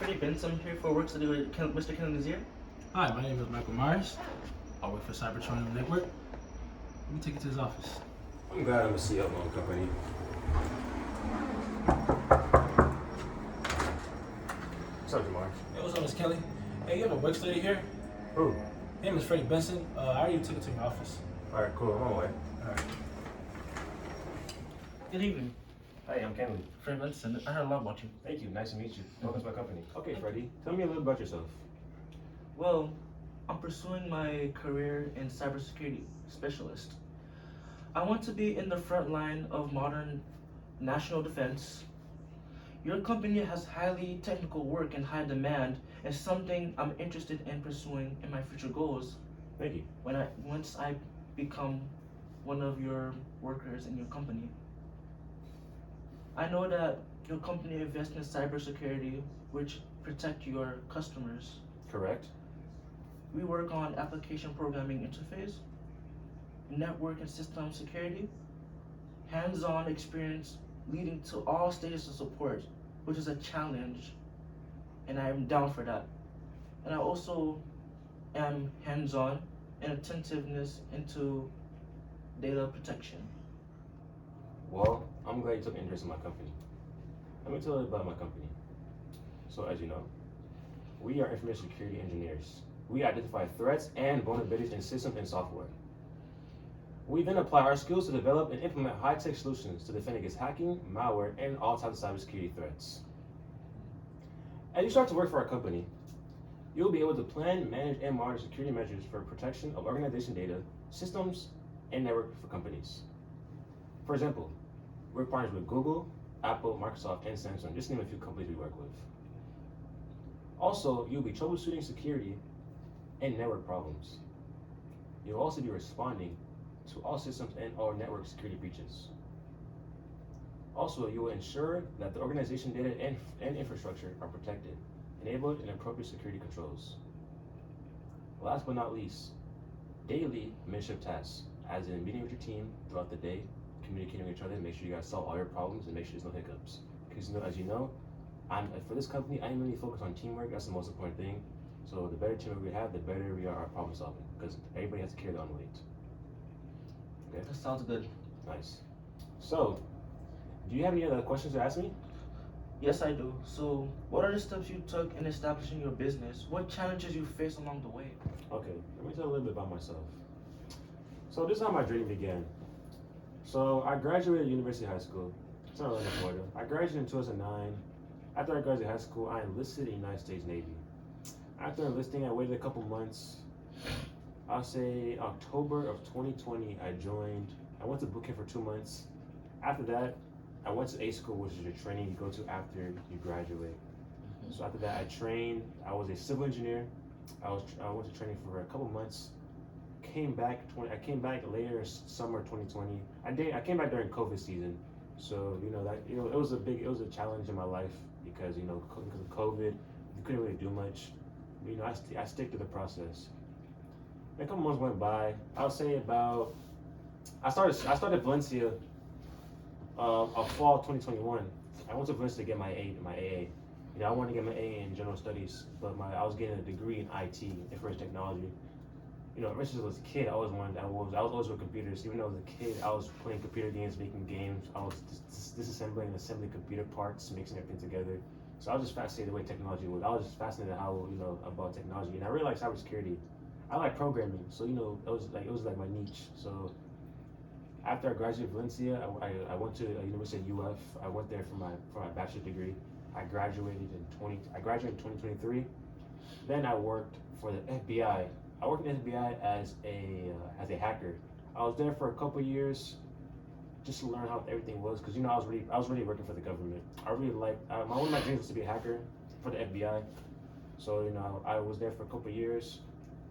Freddie Benson here for work study with Mr. Kennedy here. Hi, my name is Michael Myers. I work for Cybertron Network. Let me take you to his office. I'm glad I'm a CEO of my own company. What's up, Jamar? Hey, what's up, Miss Kelly? Hey, you have a work study here? Who? His name is Freddie Benson. I already took it to your office. Alright, cool. I'm on my way. Alright. Good evening, Hey, I'm Kenley. Freddie Benson. I heard a lot about you. Thank you. Nice to meet you. Welcome to my company. Okay, Freddie, tell me a little about yourself. Well, I'm pursuing my career in cybersecurity specialist. I want to be in the front line of modern national defense. Your company has highly technical work and high demand, and something I'm interested in pursuing in my future goals. Thank you. Once I become one of your workers in your company. I know that your company invests in cybersecurity, which protect your customers. Correct. We work on application programming interface, network and system security, hands-on experience leading to all stages of support, which is a challenge, and I am down for that. And I also am hands-on and attentiveness into data protection. Well, I'm glad you took interest in my company. Let me tell you about my company. So, as you know, we are information security engineers. We identify threats and vulnerabilities in systems and software. We then apply our skills to develop and implement high-tech solutions to defend against hacking, malware, and all types of cybersecurity threats. As you start to work for our company, you'll be able to plan, manage, and monitor security measures for protection of organization data, systems, and network for companies. For example, we're partners with Google, Apple, Microsoft, and Samsung, just to name a few companies we work with. Also, you'll be troubleshooting security and network problems. You'll also be responding to all systems and or network security breaches. Also, you will ensure that the organization data and infrastructure are protected, enabled, and appropriate security controls. Last but not least, daily administrative tasks, as in meeting with your team throughout the day, communicating with each other, make sure you guys solve all your problems and make sure there's no hiccups. Because as you know, for this company, I'm really focused on teamwork. That's the most important thing. So the better teamwork we have, the better we are at problem solving, because everybody has to carry their own weight. Okay? That sounds good. Nice. So, do you have any other questions to ask me? Yes, I do. So, what are the steps you took in establishing your business? What challenges you faced along the way? Okay, let me tell you a little bit about myself. So this is how my journey began. So I graduated University High School. It's in Orlando, Florida. I graduated in 2009. After I graduated high school, I enlisted in the United States Navy. After enlisting, I waited a couple months. I'll say October of 2020, I joined. I went to boot camp for 2 months. After that, I went to A school, which is your training you go to after you graduate. So after that, I trained. I was a civil engineer. I went to training for a couple months. I came back later summer 2020. I came back during COVID season. So it was a challenge in my life because because of COVID, you couldn't really do much. I stick to the process. A couple months went by. I'll say I started Valencia of fall 2021. I went to Valencia to get my AA. I wanted to get my AA in general studies, but I was getting a degree in IT, information technology. Ever since I was a kid, I always always with computers. Even though I was a kid, I was playing computer games, making games. I was disassembling and assembling computer parts, mixing everything together. So I was just fascinated the way technology was. I was just fascinated how about technology, and I really like cybersecurity. I like programming, so it was like my niche. So after I graduated Valencia, I went to University of UF. I went there for my bachelor's degree. I graduated in 2023. Then I worked for the FBI. I worked in the FBI as a hacker. I was there for a couple years, just to learn how everything was, because I was really working for the government. I really liked one of my dreams was to be a hacker for the FBI. So I was there for a couple years.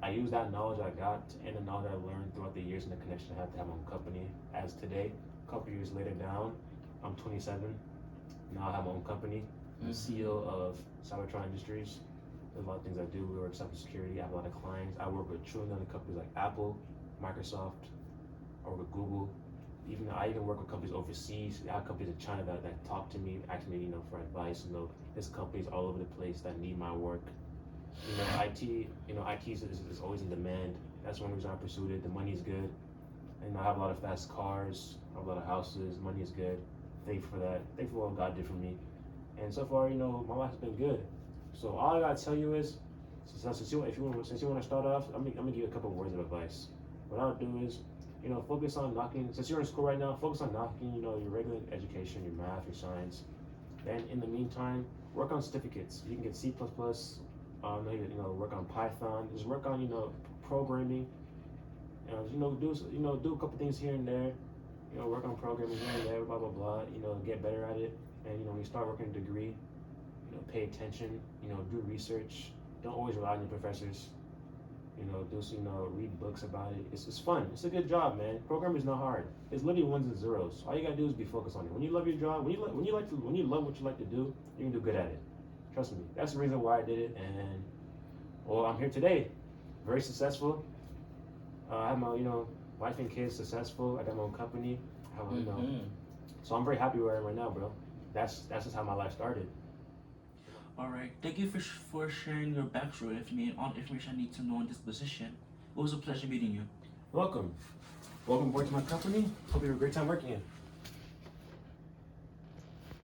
I used that knowledge I got and the knowledge I learned throughout the years and the connection I had to have my own company. As today, a couple years later down, I'm 27. Now I have my own company. I'm the CEO of Cybertron Industries. There's a lot of things I do. We work cybersecurity. I have a lot of clients. I work with trillion-dollar companies like Apple, Microsoft. I work with Google. Even I even work with companies overseas. I have companies in China that talk to me, ask me, for advice. There's companies all over the place that need my work. IT, IT is always in demand. That's one reason I pursued it. The money's good, and I have a lot of fast cars, I have a lot of houses. Money is good. Thankful for that. Thankful for what God did for me. And so far, my life's been good. So all I gotta tell you is, since you want to start off, I'm gonna give you a couple of words of advice. What I'll do is, focus on knocking. Since you're in school right now, focus on knocking, your regular education, your math, your science. Then in the meantime, work on certificates. You can get C++. Work on Python. Just work on, programming. Do a couple things here and there. Work on programming here and there. Blah blah blah. Get better at it. And when you start working a degree, pay attention. Do research. Don't always rely on your professors. Read books about it. It's fun. It's a good job, man. Programming is not hard. It's literally ones and zeros. All you gotta do is be focused on it. When you love your job, when you love what you like to do, you can do good at it. Trust me. That's the reason why I did it. And I'm here today, very successful. I have my wife and kids successful. I got my own company. I have, so I'm very happy where I am right now, bro. That's just how my life started. All right. Thank you for sharing your backstory with me and all the information I need to know in this position. It was a pleasure meeting you. Welcome aboard to my company. Hope you have a great time working here.